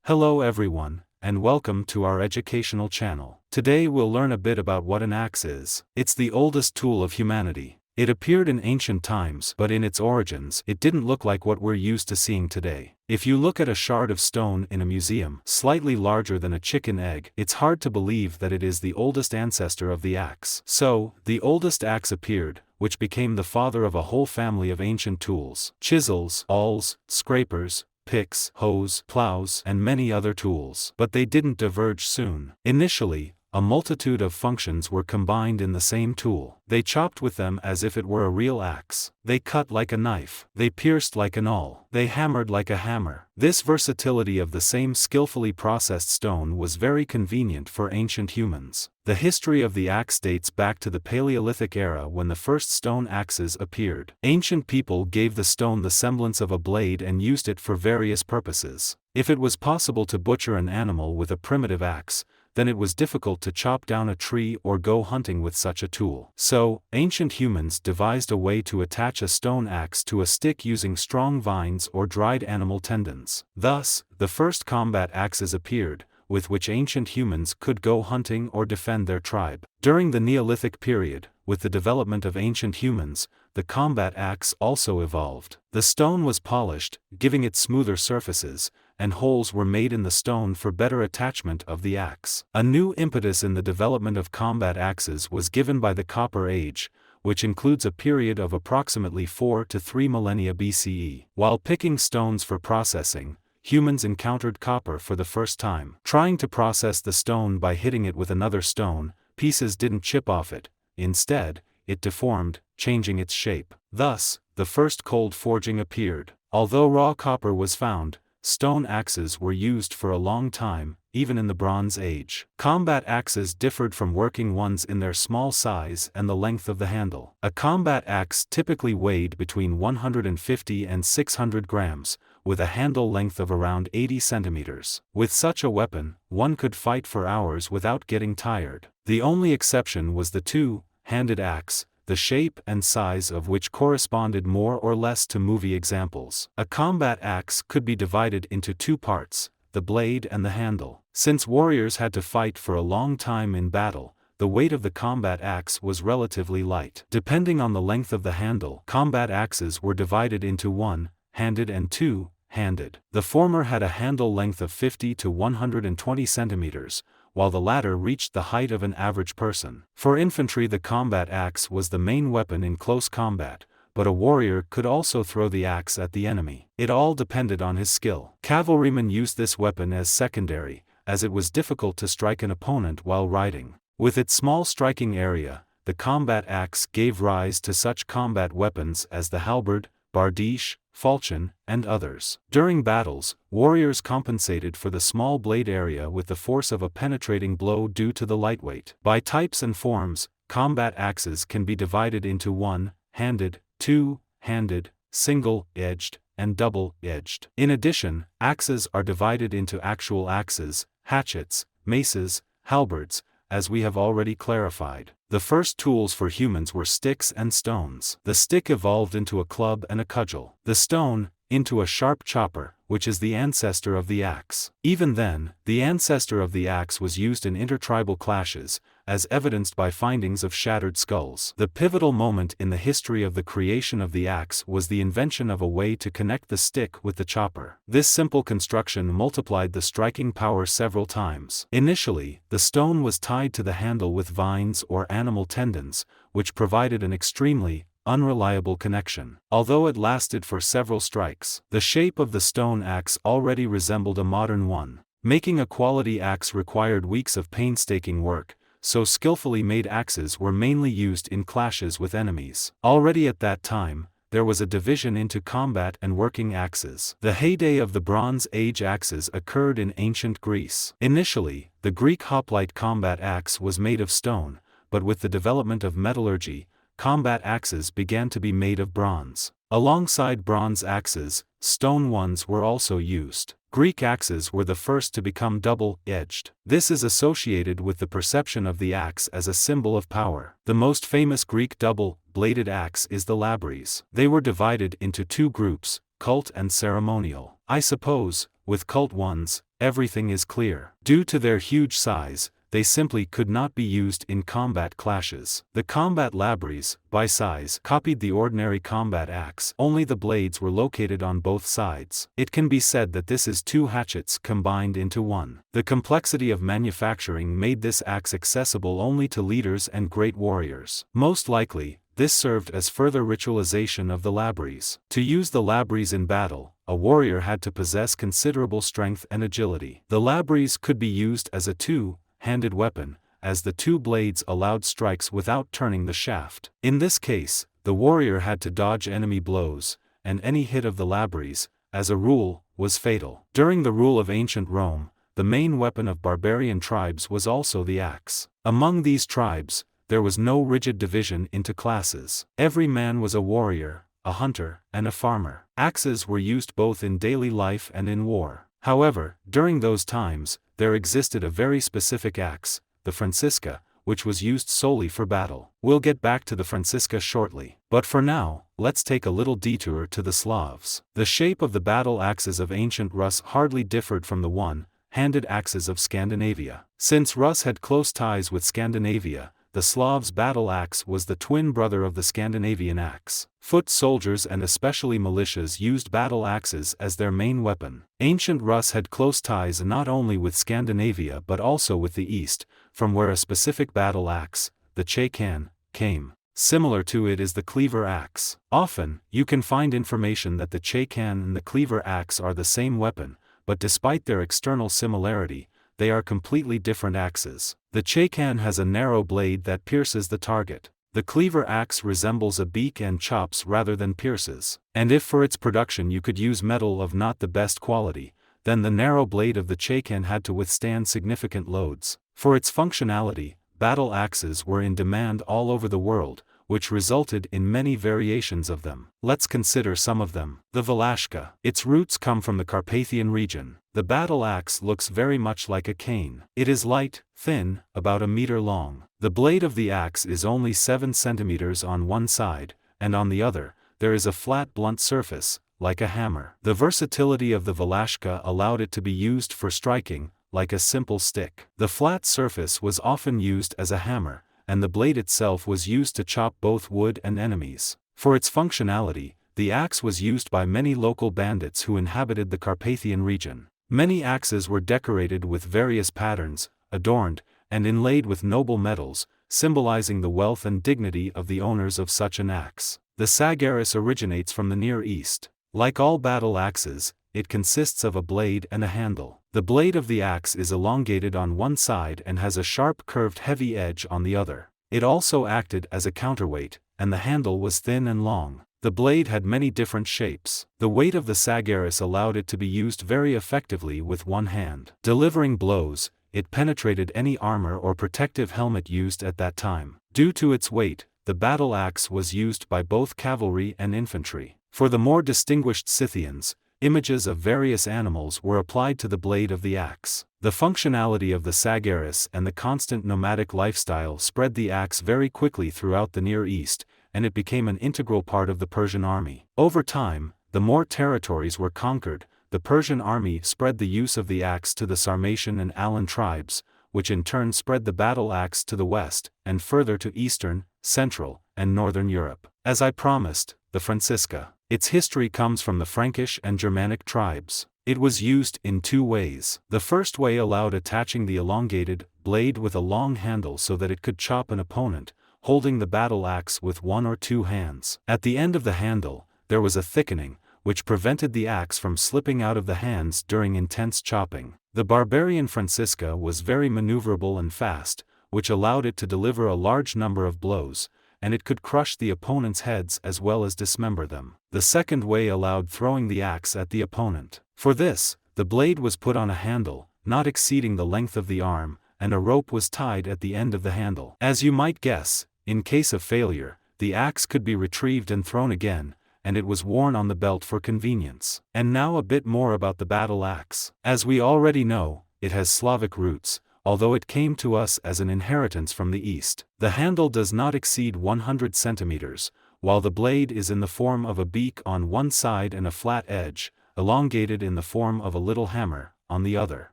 Hello everyone, and welcome to our educational channel. Today we'll learn a bit about what an axe is. It's the oldest tool of humanity. It appeared in ancient times, but in its origins, it didn't look like what we're used to seeing today. If you look at a shard of stone in a museum, slightly larger than a chicken egg, it's hard to believe that it is the oldest ancestor of the axe. So, the oldest axe appeared, which became the father of a whole family of ancient tools: chisels, awls, scrapers, picks, hoes, plows, and many other tools. But they didn't diverge soon. Initially, a multitude of functions were combined in the same tool. They chopped with them as if it were a real axe. They cut like a knife. They pierced like an awl. They hammered like a hammer. This versatility of the same skillfully processed stone was very convenient for ancient humans. The history of the axe dates back to the Paleolithic era when the first stone axes appeared. Ancient people gave the stone the semblance of a blade and used it for various purposes. If it was possible to butcher an animal with a primitive axe, then it was difficult to chop down a tree or go hunting with such a tool. So, ancient humans devised a way to attach a stone axe to a stick using strong vines or dried animal tendons. Thus, the first combat axes appeared, with which ancient humans could go hunting or defend their tribe. During the Neolithic period, with the development of ancient humans, the combat axe also evolved. The stone was polished, giving it smoother surfaces, and holes were made in the stone for better attachment of the axe. A new impetus in the development of combat axes was given by the Copper Age, which includes a period of approximately 4 to 3 millennia BCE. While picking stones for processing, humans encountered copper for the first time. Trying to process the stone by hitting it with another stone, pieces didn't chip off it. Instead, it deformed, changing its shape. Thus, the first cold forging appeared. Although raw copper was found, stone axes were used for a long time, even in the Bronze Age. Combat axes differed from working ones in their small size and the length of the handle. A combat axe typically weighed between 150 and 600 grams, with a handle length of around 80 centimeters. With such a weapon, one could fight for hours without getting tired. The only exception was the two-handed axe, the shape and size of which corresponded more or less to movie examples. A combat axe could be divided into two parts, the blade and the handle. Since warriors had to fight for a long time in battle, the weight of the combat axe was relatively light. Depending on the length of the handle, combat axes were divided into one-handed and two-handed. The former had a handle length of 50 to 120 centimeters, while the latter reached the height of an average person. For infantry, the combat axe was the main weapon in close combat, but a warrior could also throw the axe at the enemy. It all depended on his skill. Cavalrymen used this weapon as secondary, as it was difficult to strike an opponent while riding. With its small striking area, the combat axe gave rise to such combat weapons as the halberd, bardiche, falchion, and others. During battles, warriors compensated for the small blade area with the force of a penetrating blow due to the lightweight. By types and forms, combat axes can be divided into one-handed, two-handed, single-edged, and double-edged. In addition, axes are divided into actual axes, hatchets, maces, halberds, as we have already clarified. The first tools for humans were sticks and stones. The stick evolved into a club and a cudgel. The stone, into a sharp chopper, which is the ancestor of the axe. Even then, the ancestor of the axe was used in intertribal clashes, as evidenced by findings of shattered skulls. The pivotal moment in the history of the creation of the axe was the invention of a way to connect the stick with the chopper. This simple construction multiplied the striking power several times. Initially, the stone was tied to the handle with vines or animal tendons, which provided an extremely unreliable connection. Although it lasted for several strikes, the shape of the stone axe already resembled a modern one. Making a quality axe required weeks of painstaking work, so skillfully made axes were mainly used in clashes with enemies. Already at that time, there was a division into combat and working axes. The heyday of the Bronze Age axes occurred in ancient Greece. Initially, the Greek hoplite combat axe was made of stone, but with the development of metallurgy, combat axes began to be made of bronze. Alongside bronze axes, stone ones were also used. Greek axes were the first to become double-edged. This is associated with the perception of the axe as a symbol of power. The most famous Greek double-bladed axe is the labres. They were divided into two groups, cult and ceremonial. I suppose, with cult ones, everything is clear. Due to their huge size, they simply could not be used in combat clashes. The combat labries, by size, copied the ordinary combat axe, only the blades were located on both sides. It can be said that this is two hatchets combined into one. The complexity of manufacturing made this axe accessible only to leaders and great warriors. Most likely, this served as further ritualization of the labries. To use the labries in battle, a warrior had to possess considerable strength and agility. The labries could be used as a two-handed weapon, as the two blades allowed strikes without turning the shaft. In this case, the warrior had to dodge enemy blows, and any hit of the labries, as a rule, was fatal. During the rule of ancient Rome, the main weapon of barbarian tribes was also the axe. Among these tribes, there was no rigid division into classes. Every man was a warrior, a hunter, and a farmer. Axes were used both in daily life and in war. However, during those times, there existed a very specific axe, the Francisca, which was used solely for battle. We'll get back to the Francisca shortly. But for now, let's take a little detour to the Slavs. The shape of the battle axes of ancient Rus hardly differed from the one-handed axes of Scandinavia. Since Rus had close ties with Scandinavia, the Slavs' battle axe was the twin brother of the Scandinavian axe. Foot soldiers and especially militias used battle axes as their main weapon. Ancient Rus had close ties not only with Scandinavia but also with the East, from where a specific battle axe, the chakan, came. Similar to it is the cleaver axe. Often, you can find information that the chakan and the cleaver axe are the same weapon, but despite their external similarity, they are completely different axes. The chakan has a narrow blade that pierces the target. The cleaver axe resembles a beak and chops rather than pierces. And if for its production you could use metal of not the best quality, then the narrow blade of the chakan had to withstand significant loads. For its functionality, battle axes were in demand all over the world, which resulted in many variations of them. Let's consider some of them. The Valashka. Its roots come from the Carpathian region. The battle axe looks very much like a cane. It is light, thin, about a meter long. The blade of the axe is only 7 centimeters on one side, and on the other, there is a flat blunt surface, like a hammer. The versatility of the Valashka allowed it to be used for striking, like a simple stick. The flat surface was often used as a hammer, and the blade itself was used to chop both wood and enemies. For its functionality, the axe was used by many local bandits who inhabited the Carpathian region. Many axes were decorated with various patterns, adorned, and inlaid with noble metals, symbolizing the wealth and dignity of the owners of such an axe. The sagaris originates from the Near East. Like all battle axes, it consists of a blade and a handle. The blade of the axe is elongated on one side and has a sharp curved heavy edge on the other. It also acted as a counterweight, and the handle was thin and long. The blade had many different shapes. The weight of the sagaris allowed it to be used very effectively with one hand. Delivering blows, it penetrated any armor or protective helmet used at that time. Due to its weight, the battle axe was used by both cavalry and infantry. For the more distinguished Scythians, images of various animals were applied to the blade of the axe. The functionality of the sagaris and the constant nomadic lifestyle spread the axe very quickly throughout the Near East, and it became an integral part of the Persian army. Over time, the more territories were conquered, the Persian army spread the use of the axe to the Sarmatian and Alan tribes, which in turn spread the battle axe to the west, and further to Eastern, Central, and Northern Europe. As I promised, the Francisca. Its history comes from the Frankish and Germanic tribes. It was used in two ways. The first way allowed attaching the elongated blade with a long handle so that it could chop an opponent, holding the battle axe with one or two hands. At the end of the handle, there was a thickening, which prevented the axe from slipping out of the hands during intense chopping. The barbarian Francisca was very maneuverable and fast, which allowed it to deliver a large number of blows, and it could crush the opponent's heads as well as dismember them. The second way allowed throwing the axe at the opponent. For this, the blade was put on a handle, not exceeding the length of the arm, and a rope was tied at the end of the handle. As you might guess, in case of failure, the axe could be retrieved and thrown again, and it was worn on the belt for convenience. And now a bit more about the battle axe. As we already know, it has Slavic roots, although it came to us as an inheritance from the East. The handle does not exceed 100 centimeters, while the blade is in the form of a beak on one side and a flat edge, elongated in the form of a little hammer, on the other.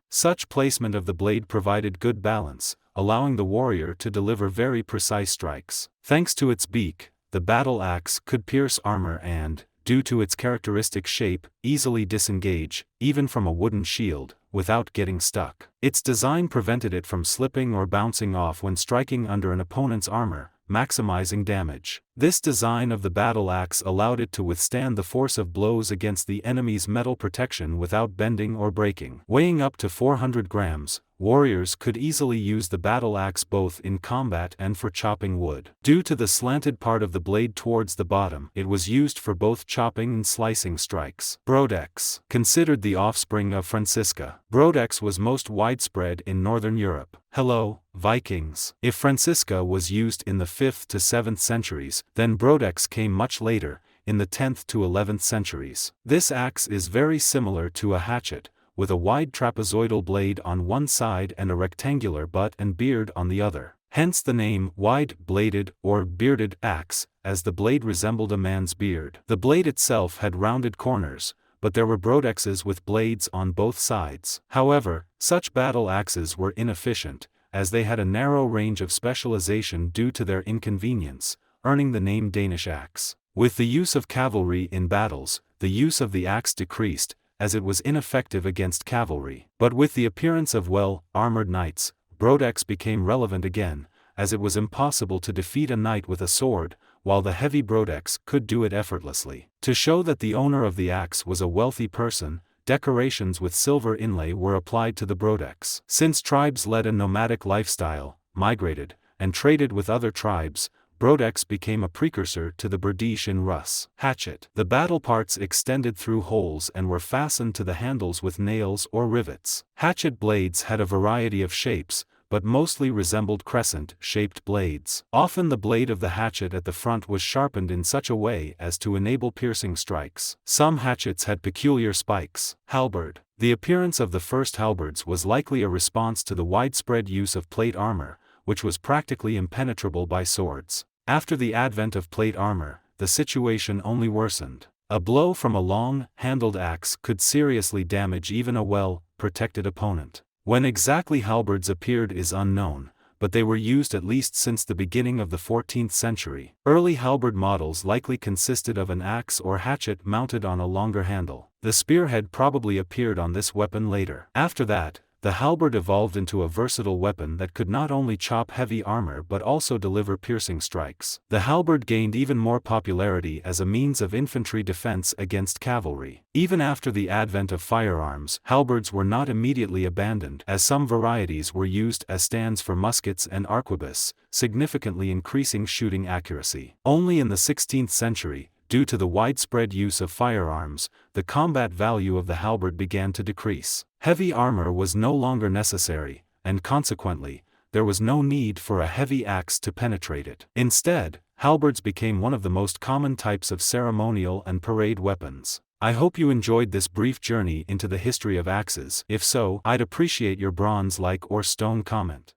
Such placement of the blade provided good balance, allowing the warrior to deliver very precise strikes. Thanks to its beak, the battle axe could pierce armor and, due to its characteristic shape, easily disengage, even from a wooden shield, without getting stuck. Its design prevented it from slipping or bouncing off when striking under an opponent's armor, maximizing damage. This design of the battle axe allowed it to withstand the force of blows against the enemy's metal protection without bending or breaking. Weighing up to 400 grams, warriors could easily use the battle axe both in combat and for chopping wood. Due to the slanted part of the blade towards the bottom, it was used for both chopping and slicing strikes. Broadex. Considered the offspring of Francisca, Broadex was most widespread in Northern Europe. Hello, Vikings. If Francisca was used in the 5th to 7th centuries, then Broadex came much later, in the 10th to 11th centuries. This axe is very similar to a hatchet, with a wide trapezoidal blade on one side and a rectangular butt and beard on the other. Hence the name wide-bladed or bearded axe, as the blade resembled a man's beard. The blade itself had rounded corners, but there were broadexes with blades on both sides. However, such battle axes were inefficient, as they had a narrow range of specialization due to their inconvenience, earning the name Danish axe. With the use of cavalry in battles, the use of the axe decreased, as it was ineffective against cavalry. But with the appearance of well-armored knights, broadex became relevant again, as it was impossible to defeat a knight with a sword, while the heavy broadex could do it effortlessly. To show that the owner of the axe was a wealthy person, decorations with silver inlay were applied to the broadex. Since tribes led a nomadic lifestyle, migrated, and traded with other tribes, broadex became a precursor to the berdiche in Rus. Hatchet. The battle parts extended through holes and were fastened to the handles with nails or rivets. Hatchet blades had a variety of shapes, but mostly resembled crescent-shaped blades. Often the blade of the hatchet at the front was sharpened in such a way as to enable piercing strikes. Some hatchets had peculiar spikes. Halberd. The appearance of the first halberds was likely a response to the widespread use of plate armor, which was practically impenetrable by swords. After the advent of plate armor, the situation only worsened. A blow from a long-handled axe could seriously damage even a well-protected opponent. When exactly halberds appeared is unknown, but they were used at least since the beginning of the 14th century. Early halberd models likely consisted of an axe or hatchet mounted on a longer handle. The spearhead probably appeared on this weapon later. After that, the halberd evolved into a versatile weapon that could not only chop heavy armor but also deliver piercing strikes. The halberd gained even more popularity as a means of infantry defense against cavalry. Even after the advent of firearms, halberds were not immediately abandoned, as some varieties were used as stands for muskets and arquebus, significantly increasing shooting accuracy. Only in the 16th century, due to the widespread use of firearms, the combat value of the halberd began to decrease. Heavy armor was no longer necessary, and consequently, there was no need for a heavy axe to penetrate it. Instead, halberds became one of the most common types of ceremonial and parade weapons. I hope you enjoyed this brief journey into the history of axes. If so, I'd appreciate your bronze like or stone comment.